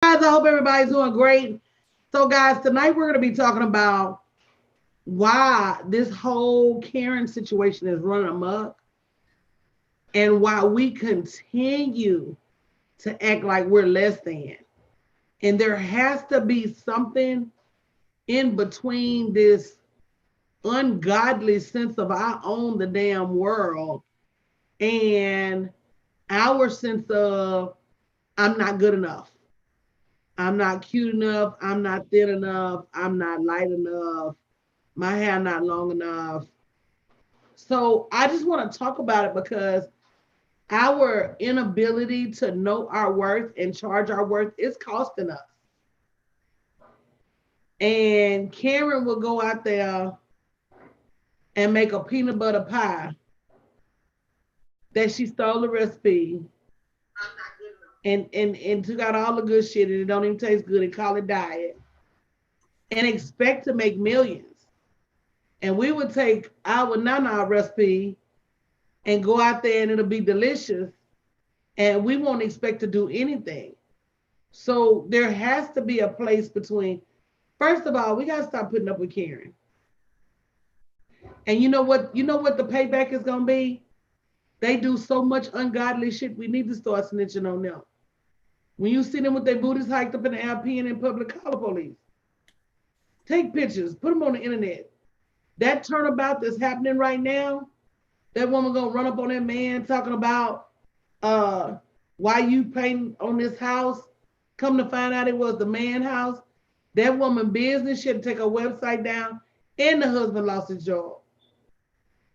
Guys, I hope everybody's doing great. So, guys, tonight we're going to be talking about why this whole Karen situation is running amok and why we continue to act like we're less than. And there has to be something in between this ungodly sense of I own the damn world and our sense of I'm not good enough. I'm not cute enough. I'm not thin enough. I'm not light enough. My hair not long enough. So I just want to talk about it because our inability to know our worth and charge our worth is costing us. And Karen will go out there and make a peanut butter pie that she stole the recipe and took out all the good shit and it don't even taste good and call it diet and expect to make millions. And we would take our nana recipe and go out there and it'll be delicious and we won't expect to do anything. So there has to be a place between, first of all, we got to stop putting up with Karen. And you know what? You know what the payback is going to be? They do so much ungodly shit. We need to start snitching on them. When you see them with their booties hiked up in the LP and in public, call the police. Take pictures, put them on the internet. That turnabout that's happening right now, that woman gonna run up on that man talking about why you painting on this house. Come to find out it was the man house. That woman business should take her website down, and the husband lost his job.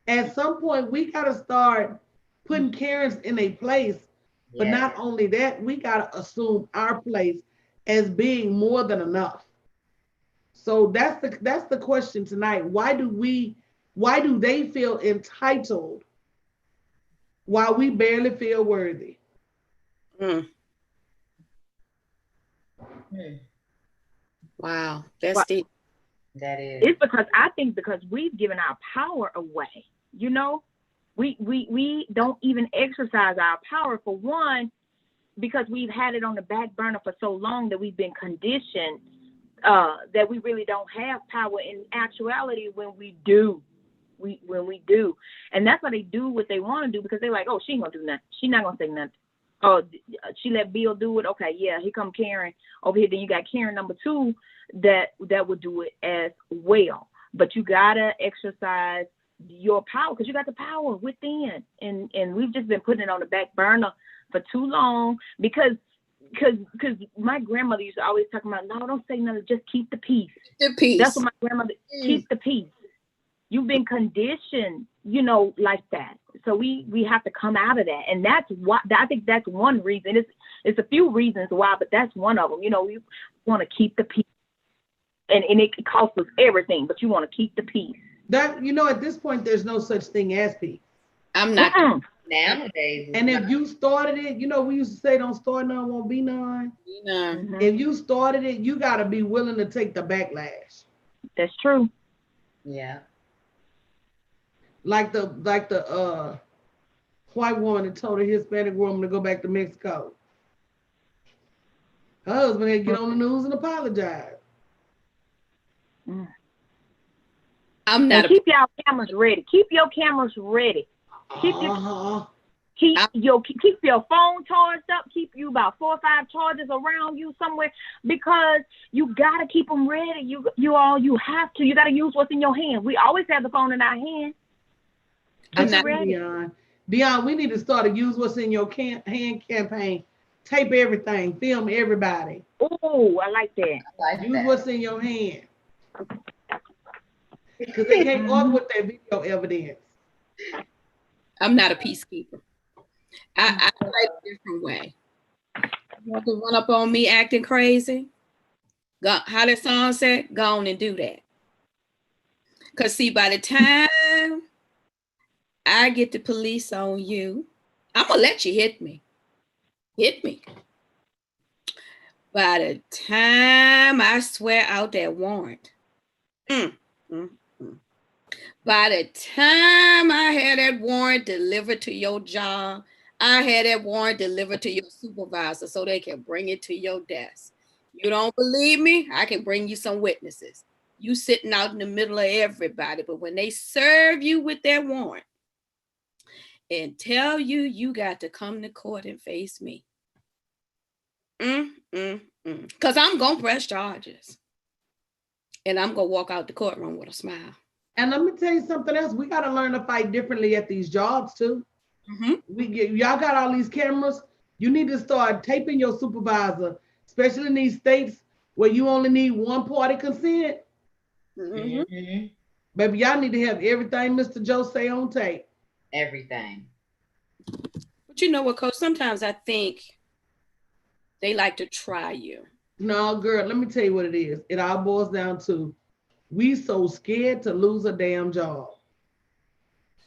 At some point, we gotta start putting Karens in a place. But not only that, we gotta assume our place as being more than enough. So that's the question tonight. Why do they feel entitled while we barely feel worthy? Mm. Wow, that's deep. That is. It's because we've given our power away. You know, we don't even exercise our power, for one, because we've had it on the back burner for so long that we've been conditioned that we really don't have power in actuality when we do. When we do. And that's why they do what they want to do, because they're like, oh, she ain't gonna do nothing. She not gonna say nothing. Oh, she let Bill do it. Okay, yeah, here come Karen over here. Then you got Karen number two that would do it as well. But you gotta exercise your power because you got the power within. And we've just been putting it on the back burner for too long because my grandmother used to always talk about, no, don't say nothing, just keep the peace. The peace. That's what my grandmother, keep the peace. You've been conditioned, like that. So we have to come out of that. And that's why, I think that's one reason. It's a few reasons why, but that's one of them. We want to keep the peace. And it costs us everything, but you want to keep the peace. That, at this point, there's no such thing as peace. I'm not. Nowadays. And if you started it, we used to say don't start none, won't be none. Mm-hmm. If you started it, you got to be willing to take the backlash. That's true. Yeah. Like the white woman that told a Hispanic woman to go back to Mexico. Her husband had to get on the news and apologize. I'm not. Keep y'all cameras ready. Keep your cameras ready. Keep your phone charged up. Keep you about 4 or 5 chargers around you somewhere, because you gotta keep them ready. You have to. You gotta use what's in your hand. We always have the phone in our hand. I'm not ready. Dion, we need to start a use what's in your hand campaign. Tape everything. Film everybody. Oh, I like that. Use what's in your hand. Because they can't argue with that video evidence. I'm not a peacekeeper. I play a different way. You want to run up on me acting crazy? Go, how that song said, go on and do that. Because see, by the time I get the police on you, I'm going to let you hit me. Hit me. By the time I swear out that warrant, by the time I had that warrant delivered to your job, I had that warrant delivered to your supervisor so they can bring it to your desk. You don't believe me? I can bring you some witnesses. You sitting out in the middle of everybody, but when they serve you with that warrant and tell you you got to come to court and face me, because I'm going to press charges. And I'm going to walk out the courtroom with a smile. And let me tell you something else. We got to learn to fight differently at these jobs too. Y'all got all these cameras. You need to start taping your supervisor, especially in these states where you only need one party consent. Baby, y'all need to have everything Mr. Joe say on tape. Everything. But you know what, Coach? Sometimes I think they like to try you. No, girl, let me tell you what it is. It all boils down to we so scared to lose a damn job.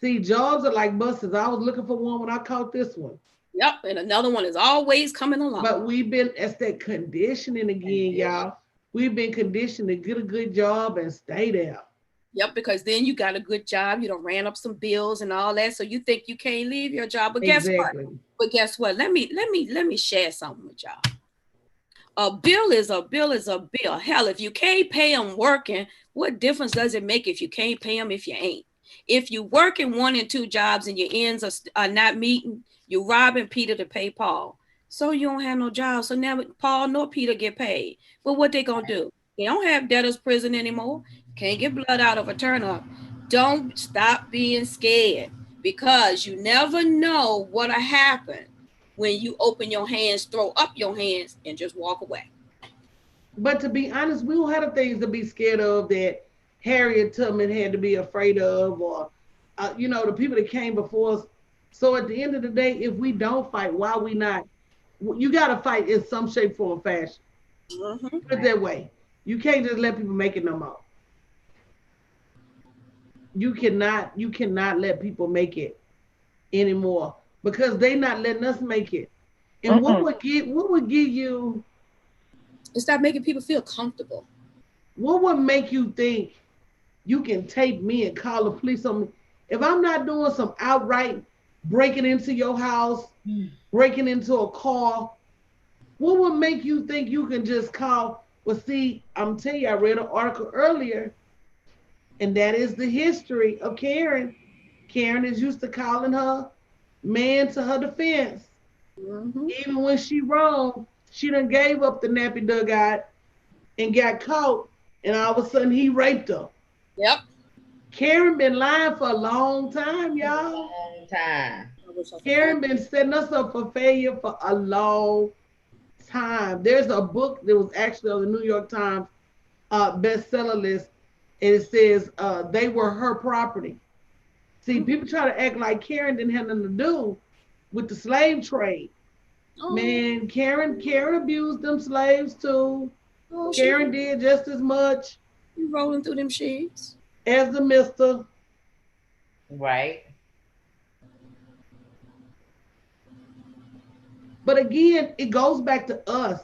See, jobs are like buses. I was looking for one when I caught this one. Yep, and another one is always coming along. But we've been, it's that conditioning again, y'all. We've been conditioned to get a good job and stay there. Yep, because then you got a good job. You done ran up some bills and all that, so you think you can't leave your job. But guess what? But guess what? Let me share something with y'all. A bill is a bill is a bill. Hell, if you can't pay them working, what difference does it make if you can't pay them if you ain't? If you working 1 and 2 jobs and your ends are not meeting, you robbing Peter to pay Paul. So you don't have no job. So now Paul nor Peter get paid. But what they gonna do? They don't have debtor's prison anymore. Can't get blood out of a turnip. Don't stop being scared, because you never know what'll happen when you open your hands, throw up your hands, and just walk away. But to be honest, we don't have the things to be scared of that Harriet Tubman had to be afraid of, or the people that came before us. So at the end of the day, if we don't fight, why we not? You got to fight in some shape, form, or fashion. Put it that way. You can't just let people make it no more. You cannot let people make it anymore, because they not letting us make it. And what would give you? Stop making people feel comfortable. What would make you think you can tape me and call the police on me if I'm not doing some outright breaking into your house, breaking into a car? What would make you think you can just call? Well, see, I'm telling you, I read an article earlier, and that is the history of Karen. Karen is used to calling her man to her defense. Even when she wrong, she done gave up the nappy dugout and got caught, and all of a sudden he raped her. Yep. Karen been lying for a long time, y'all. Long time. Karen been setting us up for failure for a long time. There's a book that was actually on the New York Times bestseller list, and it says they were her property. See, people try to act like Karen didn't have nothing to do with the slave trade. Man, Karen abused them slaves too. Karen did just as much. You rolling through them sheets as the mister. Right. But again, it goes back to us.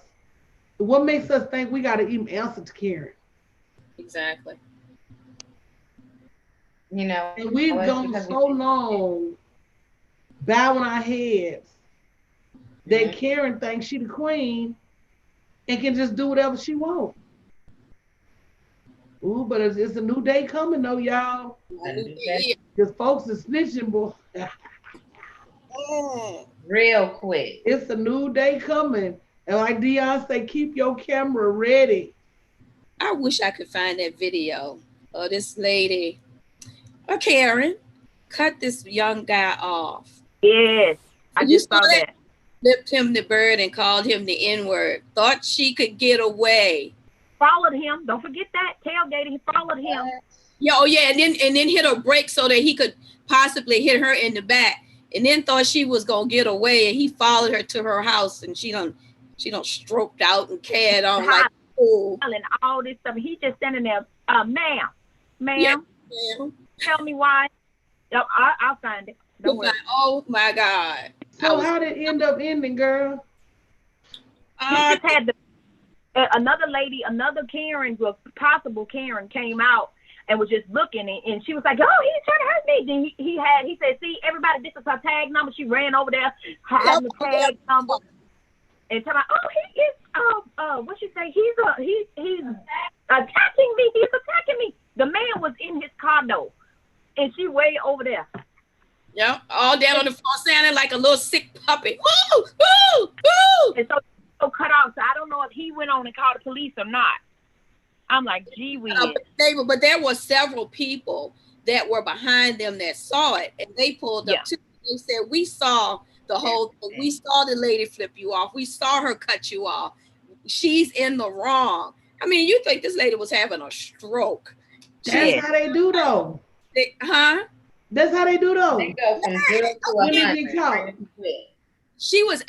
What makes us think we got to even answer to Karen? Exactly. And we've gone so long bowing our heads that Karen thinks she the queen and can just do whatever she wants. Ooh, but it's a new day coming though, y'all. Because folks is snitching, boy. Real quick. It's a new day coming. And like Dion say, keep your camera ready. I wish I could find that video of this lady, or Karen, cut this young guy off. Yes, I just saw that. Flipped him the bird and called him the N-word. Thought she could get away. Followed him. Don't forget that. Tailgating. He followed him. Yeah, oh yeah, and then hit her brake so that he could possibly hit her in the back. And then thought she was gonna get away, and he followed her to her house, and she done stroked out and carried on like oh. And all this stuff. He just standing there, ma'am, yeah, tell me why. I'll find it. Don't worry. Oh my God. So how did it end up ending, girl? He just had another lady, another Karen, possible Karen, came out and was just looking, and she was like, "Oh, he's trying to hurt me." Then he said, "See, everybody, this is her tag number." She ran over there, had the tag number, and tell me, oh, he is what you say? He's attacking me. He's attacking me. The man was in his car though, and she way over there. Yeah, all down on the floor, sounding like a little sick puppy. Woo, woo, woo. And so cut off. So I don't know if he went on and called the police or not. I'm like, gee whiz. But there were several people that were behind them that saw it, and they pulled up too. They said, we saw the whole thing. We saw the lady flip you off. We saw her cut you off. She's in the wrong. I mean, you think this lady was having a stroke. That's how they do though. That's how they do though. They go from 0 to 100. She was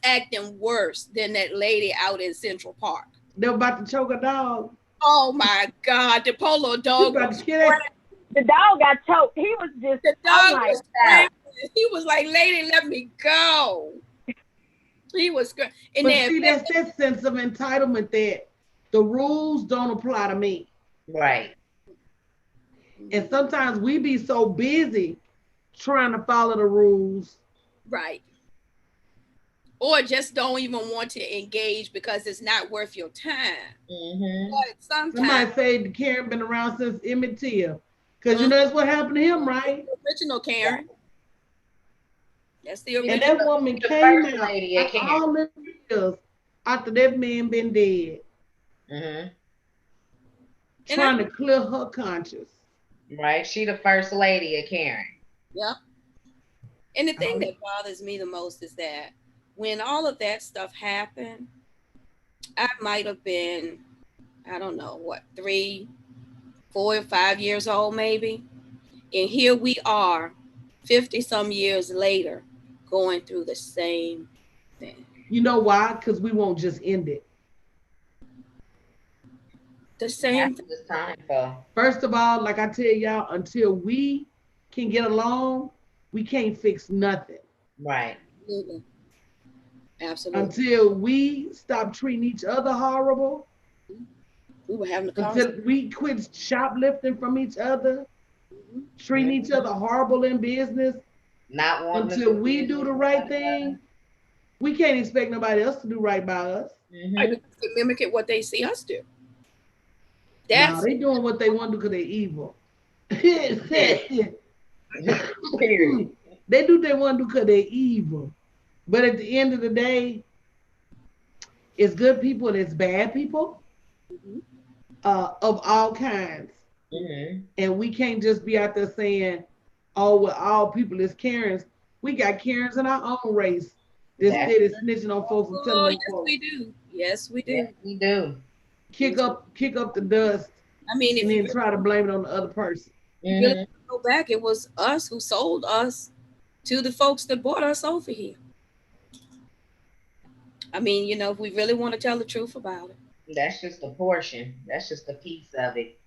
acting worse than that lady out in Central Park. They were about to choke a dog. Oh my God, the polo dog. The dog got choked. He was just the dog was he was like, lady, let me go. He was good. But see, that's that sense of entitlement that the rules don't apply to me. Right. And sometimes we be so busy trying to follow the rules. Right. Or just don't even want to engage because it's not worth your time. Mm-hmm. But sometimes somebody say Karen been around since Emmett Till. Because you know that's what happened to him, right? The original Karen. That's the original. And that woman came out all the years after that man been dead. Mm-hmm. Trying to clear her conscience. Right. She the first lady of Karen. Yep. And the thing that bothers me the most is that when all of that stuff happened, I might have been, I don't know, what, 3, 4, or 5 years old maybe. And here we are 50 some years later going through the same thing. You know why? Because we won't just end it. The same thing. Time for. First of all, like I tell y'all, until we can get along, we can't fix nothing. Right. Absolutely. Absolutely. Until we stop treating each other horrible. We were having a until we quit shoplifting from each other, treating each other horrible in business. Not wanting until we do the right thing, we can't expect nobody else to do right by us. Mm-hmm. Mimic what they see us do. No, they doing what they want to do because they're evil. They do what they want to do because they're evil. But at the end of the day, it's good people and it's bad people of all kinds. Mm-hmm. And we can't just be out there saying, oh, well, all people is Karens. We got Karens in our own race. This kid is snitching on folks and telling them folks. We do. Yes, we do. Yes, we do. Kick up the dust. I mean, and then try to blame it on the other person. Mm-hmm. Really go back, it was us who sold us to the folks that brought us over here. I mean, you know, if we really want to tell the truth about it. That's just a portion. That's just a piece of it.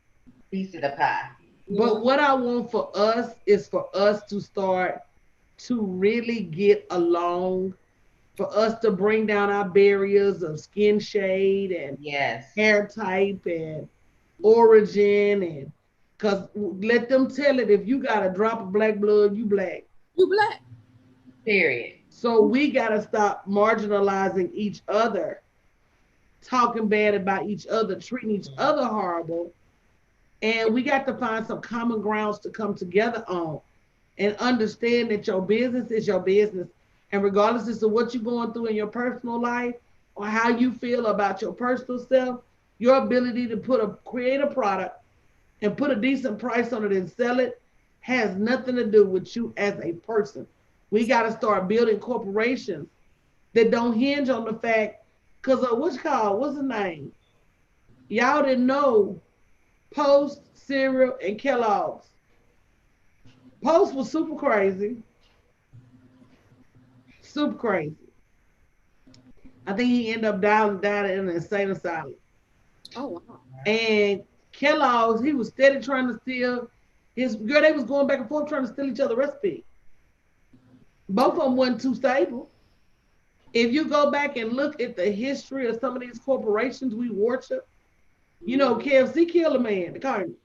Piece of the pie. But what I want for us is for us to start to really get along, for us to bring down our barriers of skin shade and hair type and origin, and because let them tell it, if you got a drop of black blood, you black. You black. Period. So we got to stop marginalizing each other, talking bad about each other, treating each other horrible. And we got to find some common grounds to come together on and understand that your business is your business. And regardless as to what you're going through in your personal life or how you feel about your personal self, your ability to create a product and put a decent price on it and sell it has nothing to do with you as a person. We got to start building corporations that don't hinge on the fact, because what's the name? Y'all didn't know Post, cereal, and Kellogg's. Post was super crazy. Super crazy. I think he ended up dying in an insane asylum. Oh, wow. And Kellogg's, he was steady trying to steal his girl. They was going back and forth trying to steal each other's recipe. Both of them wasn't too stable. If you go back and look at the history of some of these corporations we worship, you know, KFC killed a man, the Cardinal.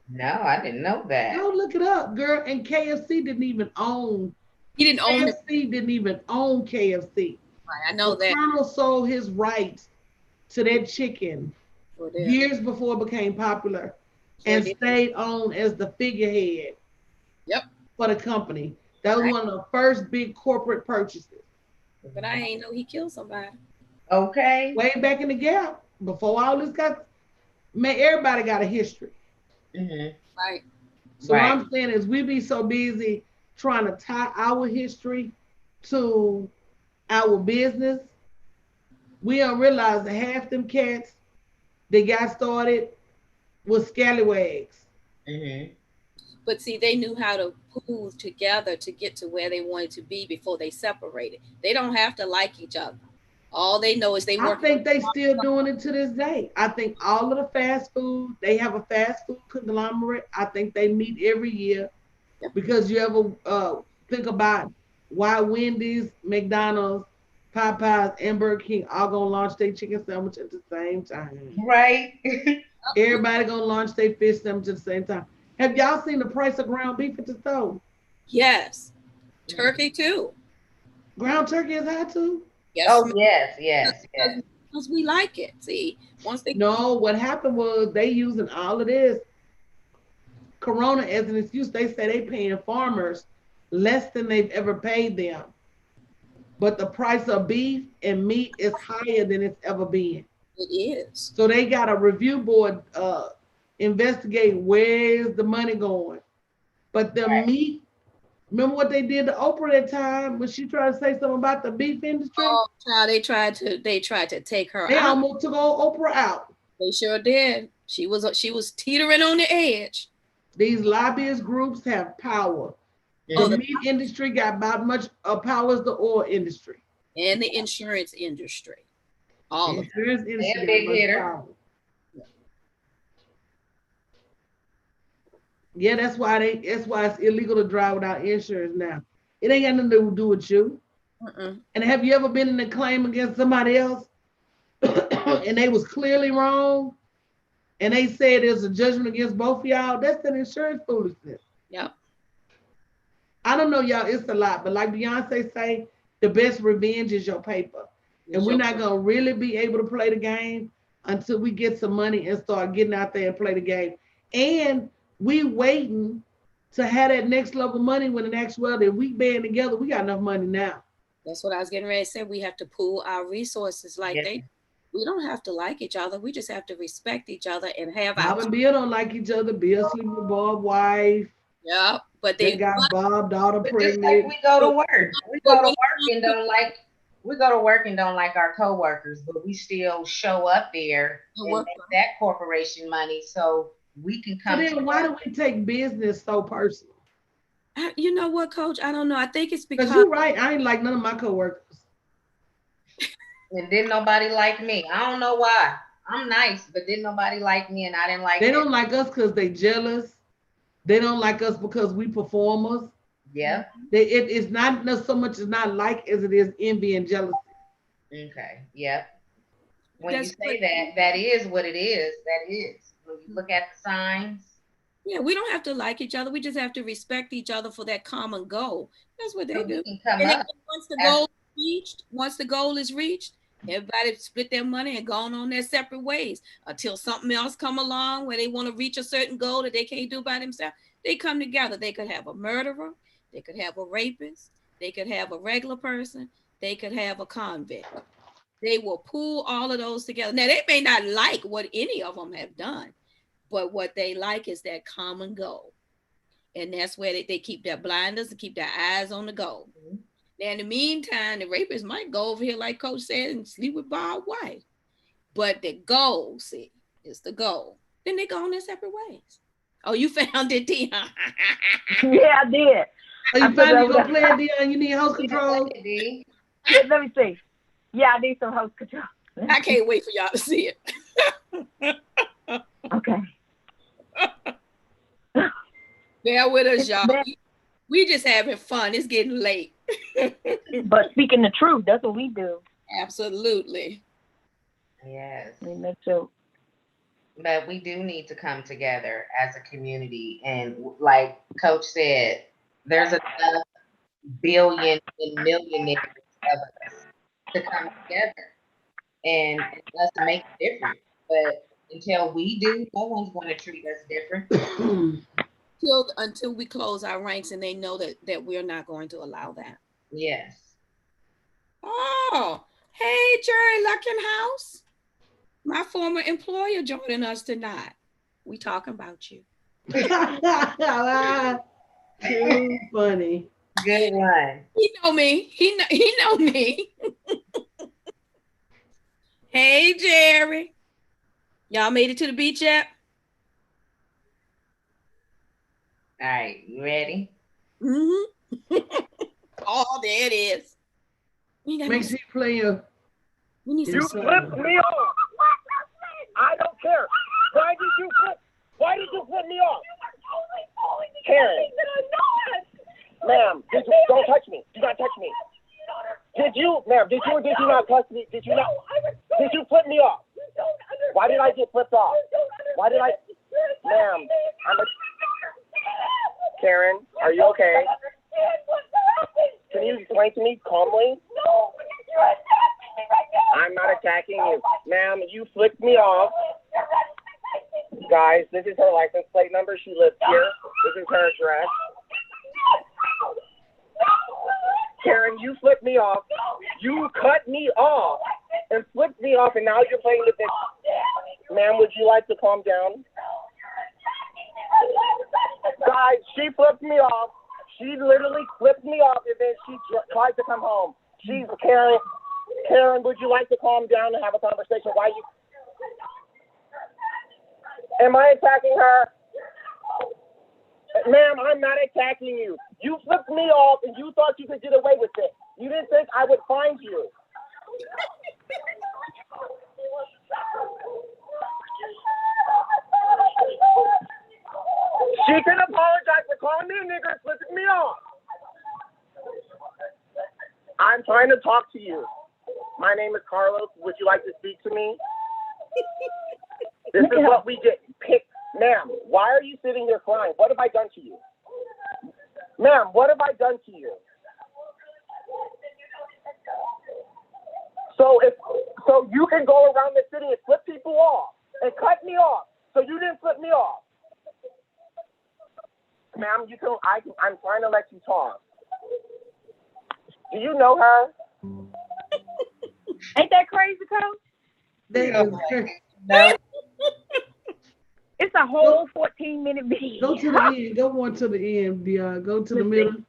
No, I didn't know that. Go look it up, girl. And KFC didn't even own. He didn't own KFC didn't even own KFC. I know the that. Colonel sold his rights to that chicken For them. years before it became popular, Sure and did. stayed on as the figurehead Yep. for the company. That was Right. one of the first big corporate purchases. But I ain't know he killed somebody. Okay. Way back in the gap, before all this got, man, everybody got a history. Mm-hmm. Right. So what Right. I'm saying is we be so busy trying to tie our history to our business, we don't realize that half them cats that got started was scallywags. Mm-hmm. But see, they knew how to pool together to get to where they wanted to be before they separated. They don't have to like each other. All they know is they I work. think they still doing it to this day. I think all of the fast food, they have a fast food conglomerate. I think they meet every year Yep. because you ever think about why Wendy's, McDonald's, Popeyes, and Burger King all gonna launch their chicken sandwich at the same time. Right. Everybody gonna launch their fish sandwich at the same time. Have y'all seen the price of ground beef at the store? Yes. Turkey too. Ground turkey is high too. Yes. Oh yes, yes, yes. Because we like it. See, once they No, what happened was they using all of this Corona as an excuse. They say they paying farmers less than they've ever paid them, but the price of beef and meat is higher than it's ever been. it is. So they got a review board investigating where is the money going. But the Right. meat, remember what they did to Oprah that time when she tried to say something about the beef industry? Oh, child, they tried to take her They out. almost took old Oprah out. They sure did. She was teetering on the edge. These lobbyist groups have power. Oh, The Mhm. meat industry got about much power as the oil industry. and the insurance industry. All The of it. insurance They industry a got big much hitter. power. Yeah, that's why it's illegal to drive without insurance now. It ain't got nothing to do with you. Mm-mm. And have you ever been in a claim against somebody else and they was clearly wrong and they said there's a judgment against both of y'all? That's an insurance foolishness. Yep. I don't know, y'all, it's a lot, but like Beyonce say, the best revenge is your paper. And we're not gonna really be able to play the game until we get some money and start getting out there and play the game. And we waiting to have that next level money when in actuality, if we band together, we got enough money now. That's what I was getting ready to say. We have to pool our resources like Yeah. we don't have to like each other. We just have to respect each other and have Bob our and Bill don't like each other. Bill sleeping with Bob's wife. yeah. But They they got Bob daughter But just like pregnant. we go to work. We But go to when- work and don't like we go to work and don't like our coworkers, but we still show up there And and work make that corporation money so we can So come then why do together. we take business so personal? you know what, Coach? I don't know. I think it's Because because you're right, I ain't like none of my coworkers. And didn't nobody like me. I don't know why. I'm nice, but didn't nobody like me and I didn't like They them. don't like us because they jealous. They don't like us because we performers. Yeah. It's not so much as not like as it is envy and jealousy. Okay. Yep. When you That's say what- that, that is what it is. That is. When you look at the signs. yeah, we don't have to like each other. We just have to respect each other for that common goal. That's what they We do. can come And up. once the goal is reached, everybody split their money and gone on their separate ways until something else come along where they want to reach a certain goal that they can't do by themselves. They come together. They could have a murderer, they could have a rapist, they could have a regular person, they could have a convict. They will pool all of those together. Now they may not like what any of them have done, but what they like is that common goal. And that's where they keep their blinders and keep their eyes on the goal. Mhm. Now, in the meantime, the rapist might go over here, like Coach said, and sleep with Bob's wife. But the goal, see, is the goal. Then they go on their separate ways. Oh, you found it, Dion. Yeah, I did. Are I you put it finally over gonna there. play it, Dion? You need house control? D. Yeah, let me see. Yeah, I need some host control. I can't wait for y'all to see it. Okay. Bear with us, y'all. We just having fun. It's getting late. But speaking the truth, that's what we do. Absolutely. Yes. I mean, that's true. But we do need to come together as a community. And like Coach said, there's enough billion and millionaires of us to come together and us make a difference. But until we do, no one's going to treat us different. Until we close our ranks and they know that we're not going to allow that. Yes. Oh, hey, Jerry Luckenhouse. My former employer joining us tonight. We talking about you. Too funny. Good one. He know me. He know me. Hey, Jerry. Y'all made it to the beach yet? All right, you ready? Mm-hmm. Oh, there it is. Make sure you play your. You flipped me off. I don't care. Why did you flip me off? Karen. Ma'am, don't touch me. Do not touch me. Did you, ma'am, did you or did you not touch me? Did you not? Did you flip me off? Why did I get flipped off? Why did I? Ma'am, Karen, are you okay? Can you explain to me calmly? No, because you're attacking me right now. I'm not attacking you. Ma'am, you flipped me off. Guys, this is her license plate number. She lives here. This is her address. Karen, you flipped me off. You cut me off and flipped me off, and now you're playing the victim. Ma'am, would you like to calm down? Guys, she flipped me off. She literally flipped me off, and then she tried to come home. She's Karen. Karen, would you like to calm down and have a conversation? Why you? Am I attacking her? Ma'am, I'm not attacking you. You flipped me off, and you thought you could get away with it. You didn't think I would find you. She can apologize for calling me a nigger and flipping me off. I'm trying to talk to you. My name is Carlos. Would you like to speak to me? This is what we get picked. Ma'am, why are you sitting here crying? What have I done to you? Ma'am, what have I done to you? So you can go around the city and flip people off and cut me off. So you didn't flip me off. Ma'am, I'm trying to let you talk. Do you know her? Ain't that crazy, Coach? No. It's a whole 14-minute video. Go to the end. Go one to the end, Dion. Go to the middle.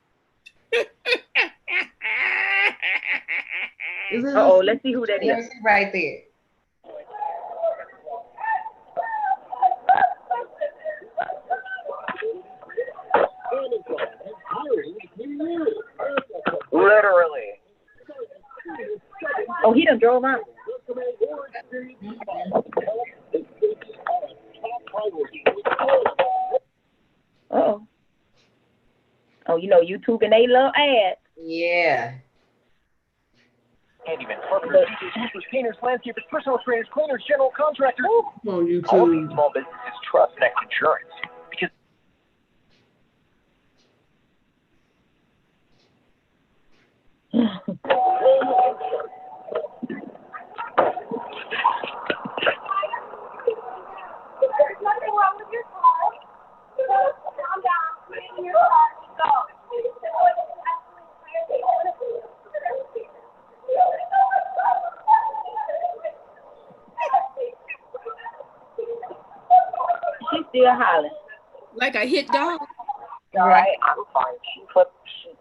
Oh, let's see who that is. Right there. Literally. Oh, he done drove out. Oh. Oh, you know YouTube and they love ads. Yeah. Handyman, carpenters, teachers, roofers, painters, landscapers, personal trainers, cleaners, general contractors. Come on, YouTube. All these small businesses trust Next Insurance because There's nothing wrong with your car. Calm down. Put it in your car. Go. She's still hollering. Like a hit dog. right, I'm fine.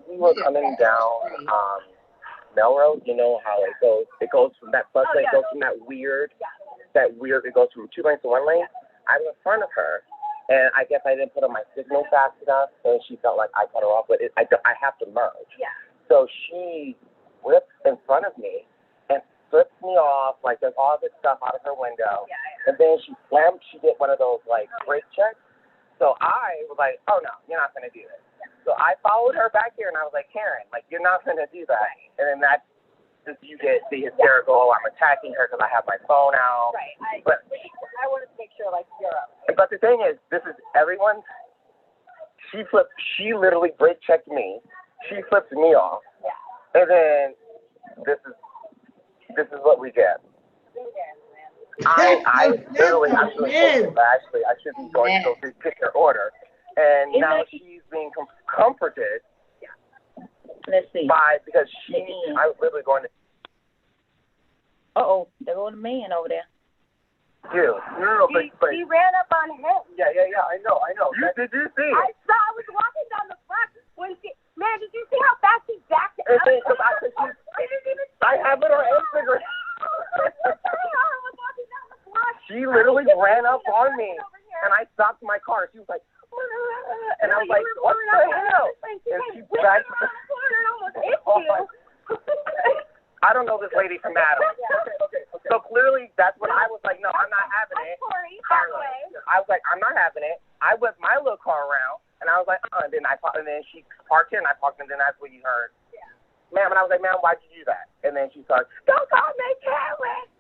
We were coming down Melrose. You know how it goes. It goes from that bus lane. It goes from that weird. It goes from 2 lanes to 1 lane. I was in front of her, and I guess I didn't put on my signal fast enough, so she felt like I cut her off. But I have to merge. Yeah. So she whips in front of me and flips me off. Like there's all this stuff out of her window, and then she slammed. She did one of those like brake checks. So I was like, oh no, you're not gonna do this. So I followed her back here, and I was like, Karen, like you're not gonna do that. And then that's just you get the hysterical. Oh, I'm attacking her because I have my phone out. Right. I wanted to make sure, like, you're up. But the thing is, this is everyone's. She literally brake checked me. She flipped me off. Yeah. And then this is this is what we get. I literally, I'm really focused, but actually, I should be going to go pick her order. And now she's being comforted. Let's see. Because I was literally going to. There goes the man over there. Dude, no, but He ran up on him. Yeah, I know. Did you see? I was walking down the front when man, did you see how fast he backed up? I have it on Instagram. She literally ran up on me, and I stopped my car. She was like, and I was like, what the hell? And she backed. I don't know this lady from Adam. Okay. So clearly, that's when I was like, no, I'm not having it. I was like, I'm not having it. I whipped my little car around, and I was like, and then she parked in, and I parked in, and then that's what you heard. Yeah. Ma'am, and I was like, ma'am, why'd you do that? And then she started, don't call me Karen.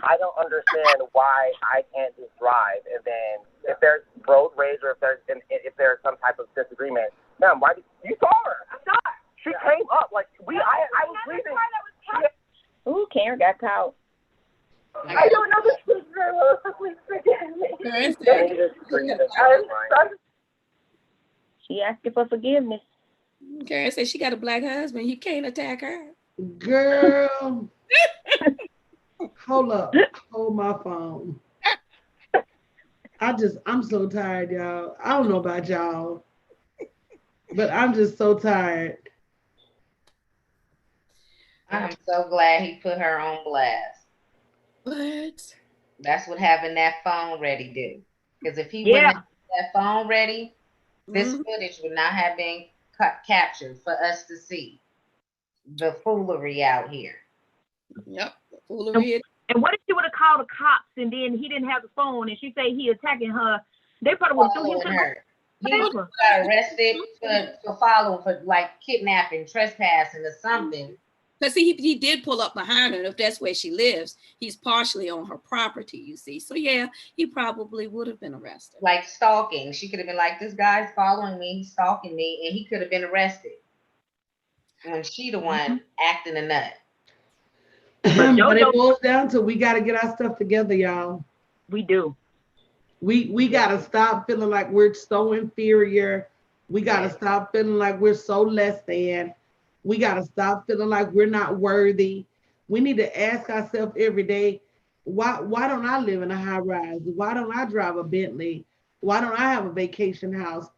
I don't understand why I can't just drive, and then if there's road rage or if there's some type of disagreement, ma'am, why did you saw her? I saw her. She came up like I was leaving. Ooh, Karen got caught. I don't know the truth very well, so please forgive me. She asking for forgiveness. Karen said she got a black husband. You can't attack her. Girl. Hold up. Hold my phone. I'm so tired, y'all. I don't know about y'all, but I'm just so tired. I'm so glad he put her on blast. What? That's what having that phone ready do. Because if he wouldn't have that phone ready, this footage would not have been captured for us to see. The foolery out here. Yep, the foolery. And what if she would have called the cops and then he didn't have the phone and she say he attacking her? They probably would have threw him to her. He got arrested for following, for like kidnapping, trespassing, or something. Because he did pull up behind her. If that's where she lives, he's partially on her property, you see. So yeah, he probably would have been arrested. Like stalking. She could have been like, this guy's following me, he's stalking me, and he could have been arrested. When she the one acting a nut. But it boils down to we got to get our stuff together, y'all. We do. We got to stop feeling like we're so inferior. We got to stop feeling like we're so less than. We got to stop feeling like we're not worthy. We need to ask ourselves every day, why don't I live in a high rise? Why don't I drive a Bentley? Why don't I have a vacation house?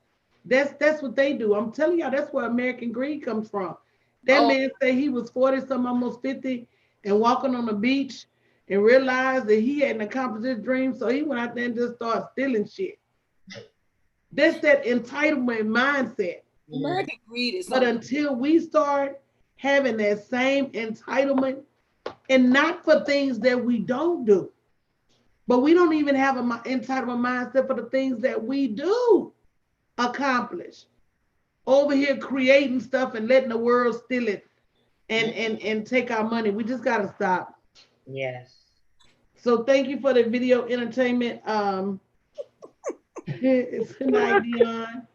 That's what they do. I'm telling y'all, that's where American greed comes from. That man said he was 40-something, almost 50, and walking on the beach and realized that he hadn't accomplished his dream, so he went out there and just started stealing shit. That's that entitlement mindset. American greed is. But until we start having that same entitlement, and not for things that we don't do, but we don't even have an entitlement mindset for the things that we do accomplish. Over here creating stuff and letting the world steal it and take our money. We just gotta stop. Yes. So thank you for the video entertainment. It's good night, Dion.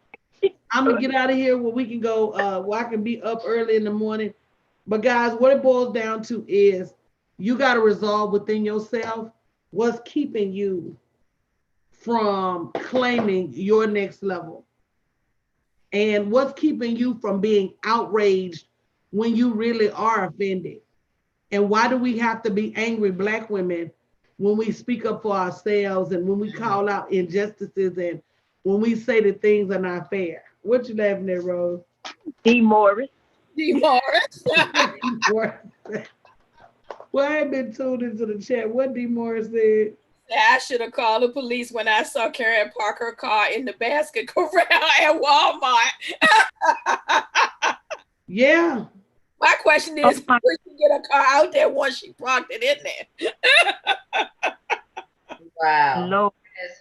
I'm gonna get out of here where we can go, where I can be up early in the morning. But guys, what it boils down to is you got to resolve within yourself what's keeping you from claiming your next level, and what's keeping you from being outraged when you really are offended. And why do we have to be angry Black women when we speak up for ourselves and when we call out injustices and when we say that things are not fair? What you laughing at, Rose? D. Morris. D. Morris. Well, I ain't been tuned into the chat. What D. Morris said? I should have called the police when I saw Karen park her car in the basket corral at Walmart. Yeah. My question is, where she get a car out there once she parked it in there? Wow. No.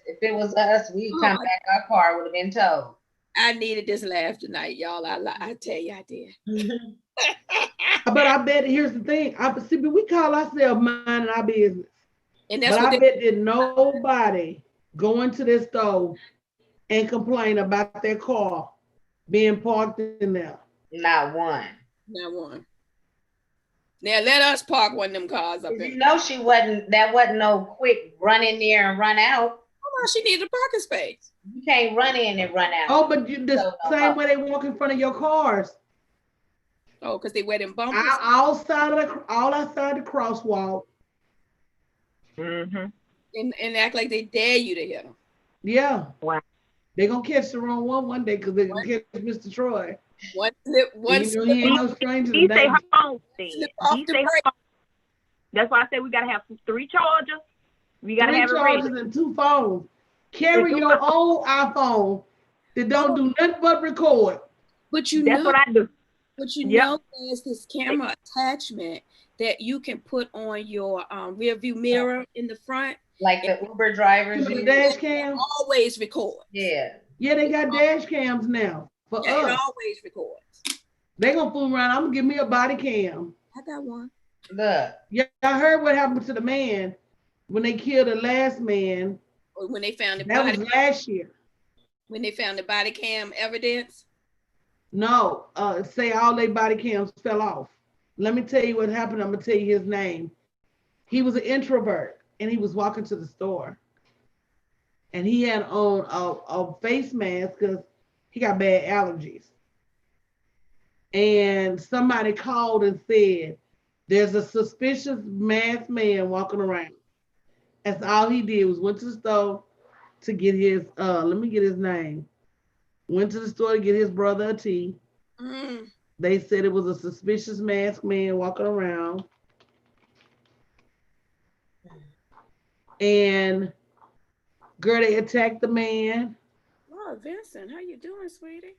If it was us, we'd come back, our car would have been towed. I needed this laugh tonight, y'all. I tell you, I did. But I bet, here's the thing. We call ourselves minding our business. And that's but what I bet that nobody go into this store and complain about their car being parked in there. Not one. Not one. Now let us park one of them cars up You in. know that wasn't no quick run in there and run out. Oh, she needed a parking space. You can't run in and run out. Oh, but the same way they walk in front of your cars. Oh, because they wear them bumpers. Outside the crosswalk. Mm-hmm. And act like they dare you to hit them. Yeah. Wow. They're gonna catch the wrong one day because they're gonna catch Mr. Troy. One slip, he ain't no stranger to He stay that. home. slip off the brake. That's why I said we gotta have 3 chargers. We gotta 3 have chargers it ready. and 2 phones. Carry your own iPhone that don't do nothing but record. But That's what I do. But know, there's this camera attachment that you can put on your rear view mirror in the front. Like the Uber drivers. The dash cam. Always record. Yeah. Yeah, they got dash cams now for us. It always records. They gonna fool around. I'm gonna give me a body cam. I got one. Look. Yeah, I heard what happened to the man when they killed the last man. When they found the that body was last year. When they found the body cam evidence. No, say all their body cams fell off. Let me tell you what happened. I'm gonna tell you his name. He was an introvert and he was walking to the store. And he had on a face mask because he got bad allergies. And somebody called and said, there's a suspicious masked man walking around. That's all he did was went to the store to get his, let me get his name. Went to the store to get his brother a tea. They said it was a suspicious masked man walking around. And girl, they attacked the man. Oh, Vincent, how you doing, sweetie?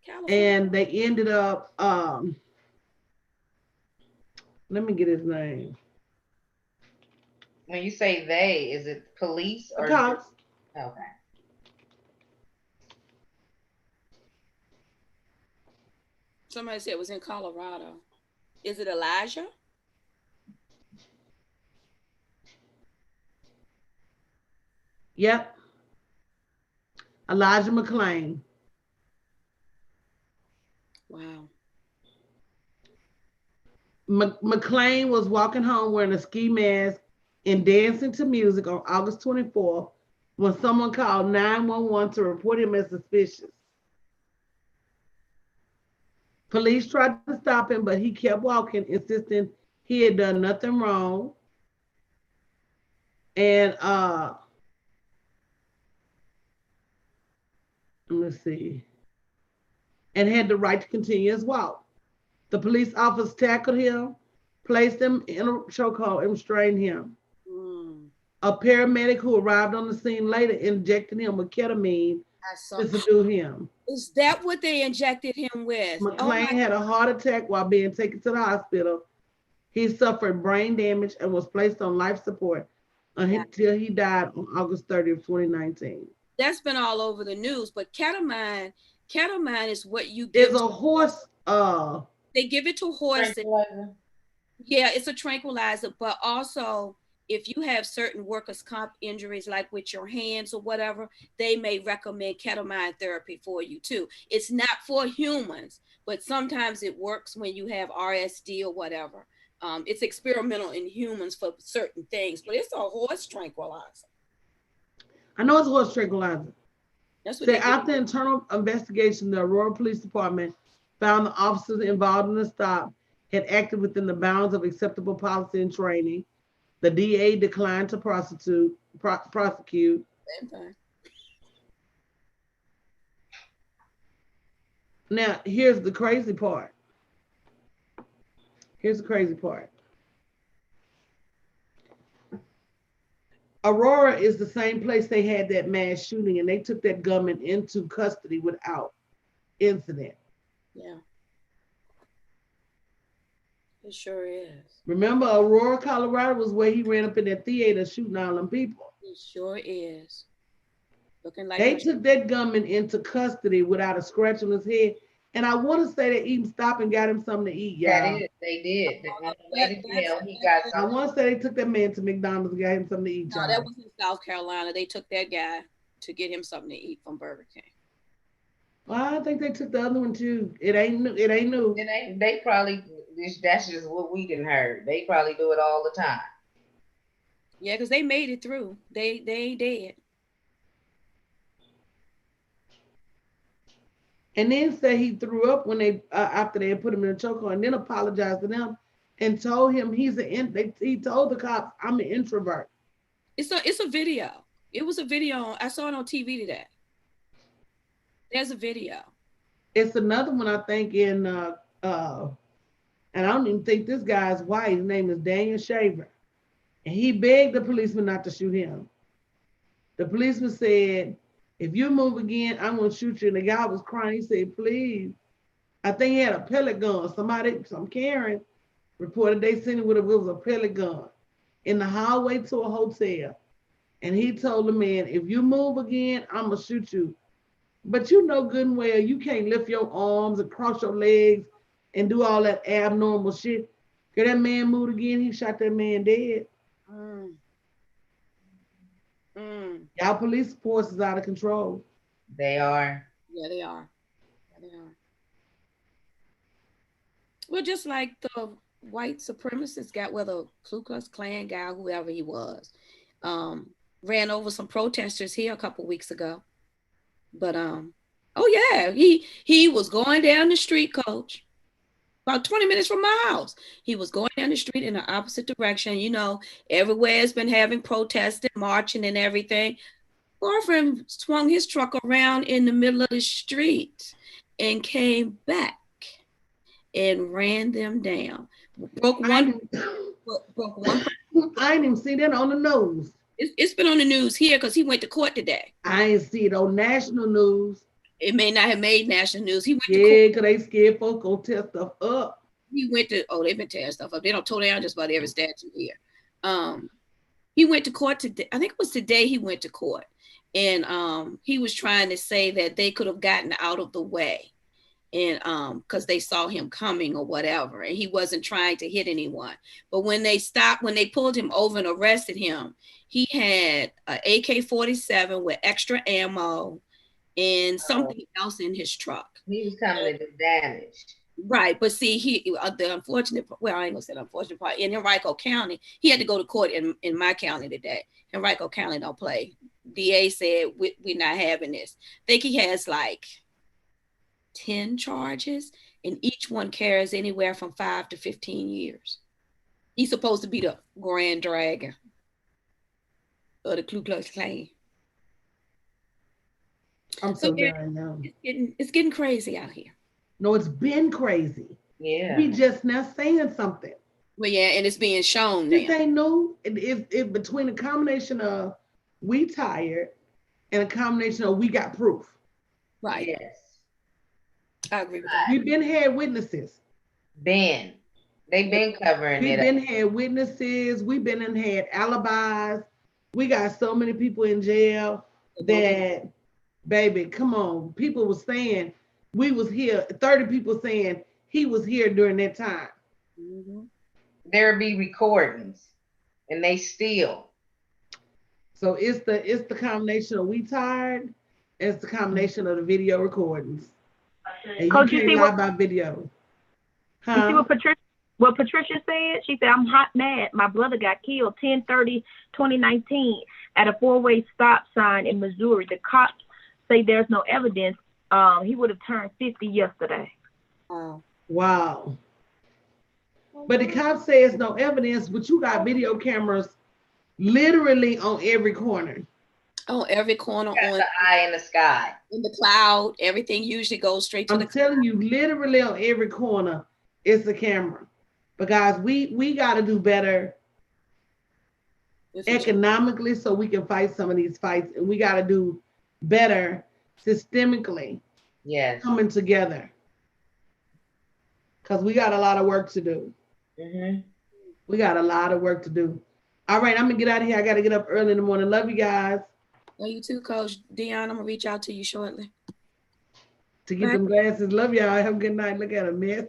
California. And they ended up, let me get his name. When you say they, is it police or cops? Okay. Somebody said it was in Colorado. Is it Elijah? Yep. Elijah McClain. Wow. McClain was walking home wearing a ski mask and dancing to music on August 24th when someone called 911 to report him as suspicious. Police tried to stop him, but he kept walking, insisting he had done nothing wrong. And let's see, and had the right to continue his walk. The police officers tackled him, placed him in a chokehold, and restrained him. A paramedic who arrived on the scene later injected him with ketamine to subdue him. Is that what they injected him with? McClain had a heart attack while being taken to the hospital. He suffered brain damage and was placed on life support until he died on August 30th, 2019. That's been all over the news, but ketamine is what you give. It's a horse. They give it to horses. Yeah, it's a tranquilizer, but also if you have certain workers' comp injuries, like with your hands or whatever, they may recommend ketamine therapy for you too. It's not for humans, but sometimes it works when you have RSD or whatever. It's experimental in humans for certain things, but it's a horse tranquilizer. I know it's a horse tranquilizer. That's what after internal investigation, the Aurora Police Department found the officers involved in the stop had acted within the bounds of acceptable policy and training. The DA declined to prosecute. Same thing. Now, here's the crazy part. Aurora is the same place they had that mass shooting, and they took that gunman into custody without incident. Yeah. It sure is. Remember, Aurora, Colorado was where he ran up in that theater shooting all them people. It sure is. Looking like they took that gunman into custody without a scratch on his head. And I want to say they even stopped and got him something to eat, y'all. They did. I want to say they took that man to McDonald's and got him something to eat, y'all. No, that was in South Carolina. They took that guy to get him something to eat from Burger King. Well, I think they took the other one too. It ain't new. They probably That's just what we didn't heard. They probably do it all the time. Yeah, because they made it through. They ain't dead. And then said he threw up when they after they had put him in a chokehold, and then apologized to them and told him he told the cops, I'm an introvert. It's a video. It was a video. I saw it on TV today. There's a video. It's another one, I think, in and I don't even think this guy's white. His name is Daniel Shaver. And he begged the policeman not to shoot him. The policeman said, if you move again, I'm gonna shoot you. And the guy was crying. He said, please. I think he had a pellet gun. Some Karen reported they seen him with it was a pellet gun in the hallway to a hotel. And he told the man, if you move again, I'm gonna shoot you. But you know good and well, you can't lift your arms and cross your legs and do all that abnormal shit. Cause that man moved again, he shot that man dead. Y'all police force is out of control. They are. Yeah, they are. Yeah, they are. Well, just like the white supremacist guy, the Ku Klux Klan guy, whoever he was, ran over some protesters here a couple weeks ago. But oh yeah, he was going down the street, Coach, about 20 minutes from my house. He was going down the street in the opposite direction. You know, everywhere has been having protests and marching and everything. Boyfriend swung his truck around in the middle of the street and came back and ran them down. Broke one. I didn't even see that on the news. It's been on the news here because he went to court today. I ain't see it on national news. It may not have made national news. He went to court. Because they scared folks gonna tear stuff up. He went to, they've been tearing stuff up. They don't tear down just about every statue here. He went to court today. I think it was today he went to court. And he was trying to say that they could have gotten out of the way. And because they saw him coming or whatever, and he wasn't trying to hit anyone. But when they pulled him over and arrested him, he had an AK-47 with extra ammo and something else in his truck. He was coming to do damage. Right, but see, the unfortunate, well, I ain't gonna say the unfortunate part, in Henrico County, he had to go to court in my county today. Henrico County don't play. DA said, we're not having this. I think he has like 10 charges, and each one carries anywhere from 5 to 15 years. He's supposed to be the grand dragon of the Ku Klux Klan. I'm so done now. It's getting crazy out here. No, it's been crazy. Yeah. We just now saying something. Well, yeah, and it's being shown this now. This ain't new. It between a combination of we tired and a combination of we got proof. Right. Yes. I agree with that. We've been had witnesses. They've been covering it. We've been had witnesses. We've been and had alibis. We got so many people in jail that, baby, come on. People were saying we was here. 30 people saying he was here during that time. Mm-hmm. There be recordings, and they still. So it's the combination of we tired. It's the combination of the video recordings. And Coach, you can't lie about video. Huh? You see what Patricia said? She said, I'm hot mad. My brother got killed 10/30/2019 at a 4-way stop sign in Missouri. The cops say there's no evidence. He would have turned 50 yesterday. Wow. But the cops say it's no evidence, but you got video cameras literally on every corner. On every corner, on the eye in the sky, in the cloud, everything usually goes straight to I'm telling you, literally on every corner, it's a camera. But guys, we got to do better economically so we can fight some of these fights, and we got to do better systemically. Yes, coming together, because we got a lot of work to do. Mm-hmm. We got a lot of work to do. All right, I'm gonna get out of here. I got to get up early in the morning. Love you guys. Love you too, Coach Dion. I'm gonna reach out to you shortly to get them glasses. Love y'all. Have a good night. Look at a mess.